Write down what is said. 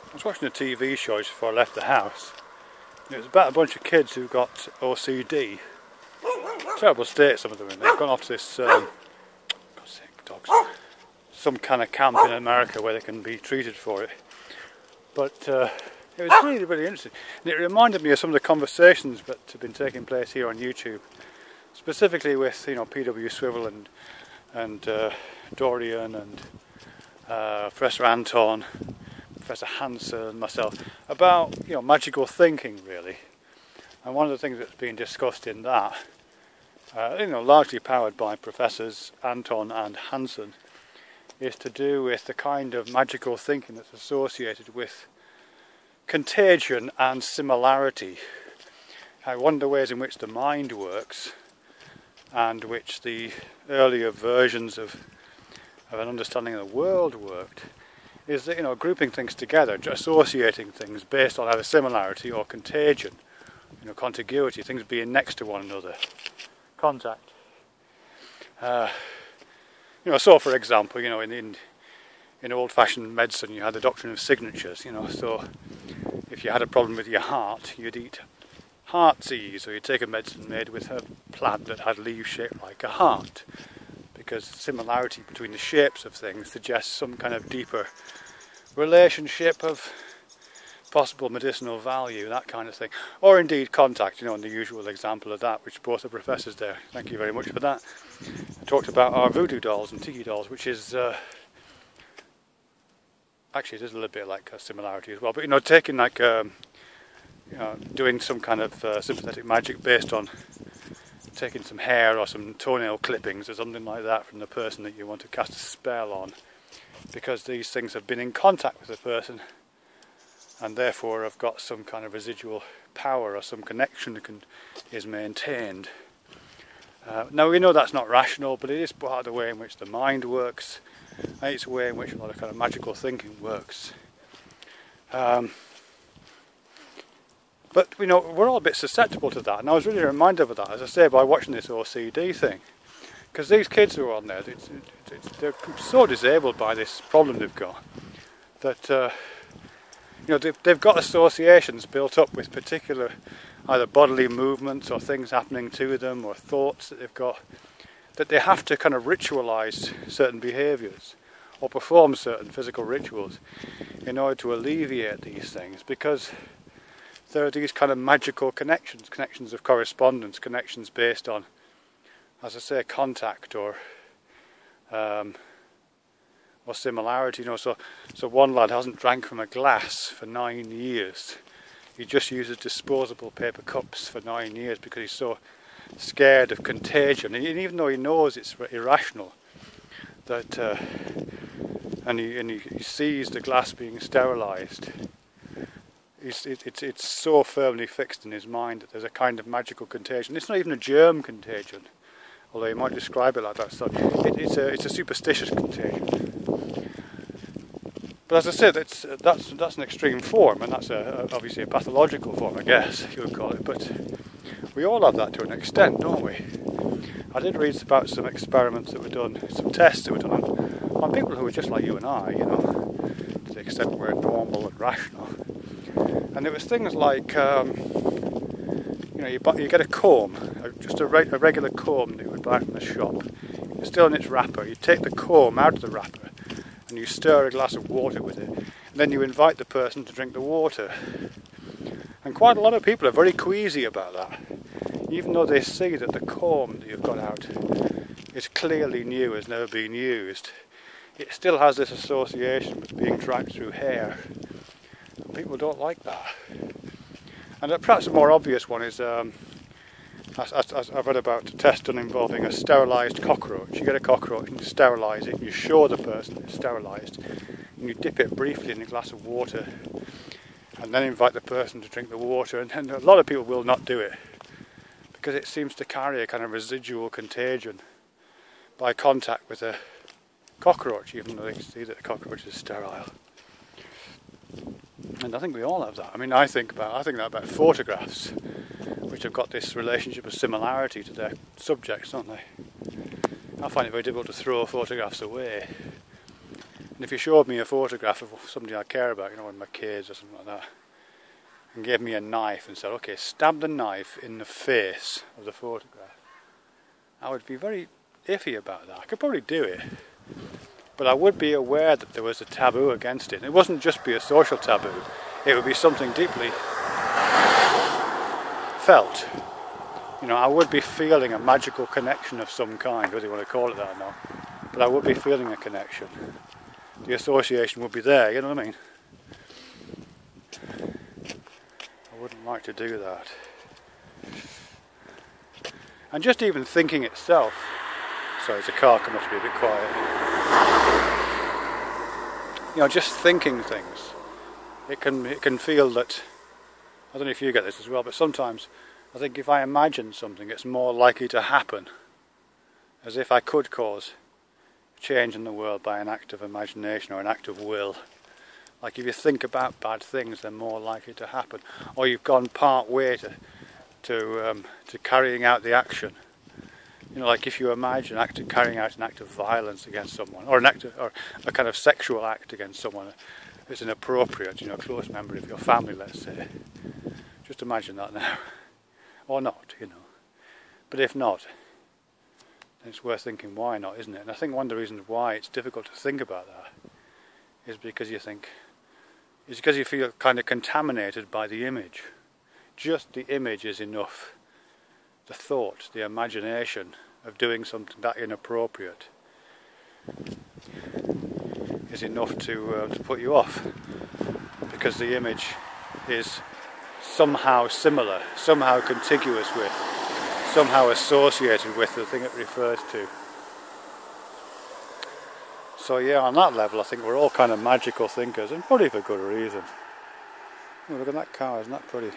I was watching a TV show just before I left the house. It was about a bunch of kids who got OCD. Terrible state some of them in. They've gone off to this God's sake, dogs. Some kind of camp in America where they can be treated for it. But it was really, really interesting. And it reminded me of some of the conversations that have been taking place here on YouTube, specifically with P.W. Swivel and Dorian and Professor Anton, Professor Hansen and myself, about magical thinking really. And one of the things that's being discussed in that, largely powered by Professors Anton and Hansen, is to do with the kind of magical thinking that's associated with contagion and similarity. One of the ways in which the mind works, and which the earlier versions of an understanding of the world worked, is that grouping things together, associating things based on either similarity or contagion, contiguity, things being next to one another, contact. So for example, in old-fashioned medicine you had the doctrine of signatures, so if you had a problem with your heart, you'd eat heartsease, or you'd take a medicine made with a plant that had leaves shaped like a heart, because similarity between the shapes of things suggests some kind of deeper relationship of possible medicinal value, that kind of thing. Or indeed contact, and the usual example of that, which both the professors there, thank you very much for that, talked about our voodoo dolls and tiki dolls, which is actually it is a little bit like a similarity as well, but taking like doing some kind of sympathetic magic based on taking some hair or some toenail clippings or something like that from the person that you want to cast a spell on, because these things have been in contact with the person and therefore have got some kind of residual power or some connection that is maintained. Now we know that's not rational, but it is part of the way in which the mind works, and it's a way in which a lot of kind of magical thinking works. But we're all a bit susceptible to that, and I was really reminded of that, as I say, by watching this OCD thing. Because these kids who are on there, they're so disabled by this problem they've got, that they've got associations built up with particular either bodily movements or things happening to them, or thoughts that they've got, that they have to kind of ritualise certain behaviours or perform certain physical rituals in order to alleviate these things, because there are these kind of magical connections of correspondence, connections based on, as I say, contact or similarity. So one lad hasn't drank from a glass for 9 years. He just uses disposable paper cups for 9 years because he's so scared of contagion. And even though he knows it's irrational, that and he sees the glass being sterilised, it's so firmly fixed in his mind that there's a kind of magical contagion. It's not even a germ contagion, although you might describe it like that. So it's a superstitious contagion. But as I said, that's an extreme form, and that's obviously a pathological form, I guess you would call it. But we all have that to an extent, don't we? I did read about some experiments that were done, some tests that were done on people who were just like you and I, to the extent we're normal and rational. And it was things like, you get a comb, just a regular comb that you would buy from the shop. It's still in its wrapper. You take the comb out of the wrapper and you stir a glass of water with it. And then you invite the person to drink the water. And quite a lot of people are very queasy about that. Even though they see that the comb that you've got out is clearly new, has never been used, it still has this association with being dragged through hair. And people don't like that. And perhaps a more obvious one is, I've read about a test done involving a sterilised cockroach. You get a cockroach and you sterilise it, and you show the person it's sterilised, and you dip it briefly in a glass of water, and then invite the person to drink the water. And a lot of people will not do it, because it seems to carry a kind of residual contagion by contact with a cockroach, even though they can see that the cockroach is sterile. And I think we all have that. I mean, I think that about photographs, which have got this relationship of similarity to their subjects, don't they? I find it very difficult to throw photographs away. And if you showed me a photograph of somebody I care about, you know, one of my kids or something like that, and gave me a knife and said, okay, stab the knife in the face of the photograph, I would be very iffy about that. I could probably do it, but I would be aware that there was a taboo against it. And it wouldn't just be a social taboo, it would be something deeply felt. You know, I would be feeling a magical connection of some kind, whether you want to call it that or not, but I would be feeling a connection. The association would be there, you know what I mean? I wouldn't like to do that. And just even thinking itself, sorry, there's a car coming up to be a bit quiet. You know, just thinking things, it can feel that, I don't know if you get this as well, but sometimes I think if I imagine something, it's more likely to happen, as if I could cause change in the world by an act of imagination or an act of will. Like if you think about bad things, they're more likely to happen, or you've gone part way to carrying out the action. You know, like if you imagine carrying out an act of violence against someone, or or a kind of sexual act against someone who's inappropriate, you know, a close member of your family, let's say. Just imagine that now, or not, you know. But if not, it's worth thinking, why not, isn't it? And I think one of the reasons why it's difficult to think about that is because you feel kind of contaminated by the image. Just the image is enough. The thought, the imagination of doing something that inappropriate is enough to put you off, because the image is somehow similar, somehow contiguous with, somehow associated with the thing it refers to. So yeah, on that level I think we're all kind of magical thinkers, and probably for good reason. Oh, look at that car, isn't that pretty?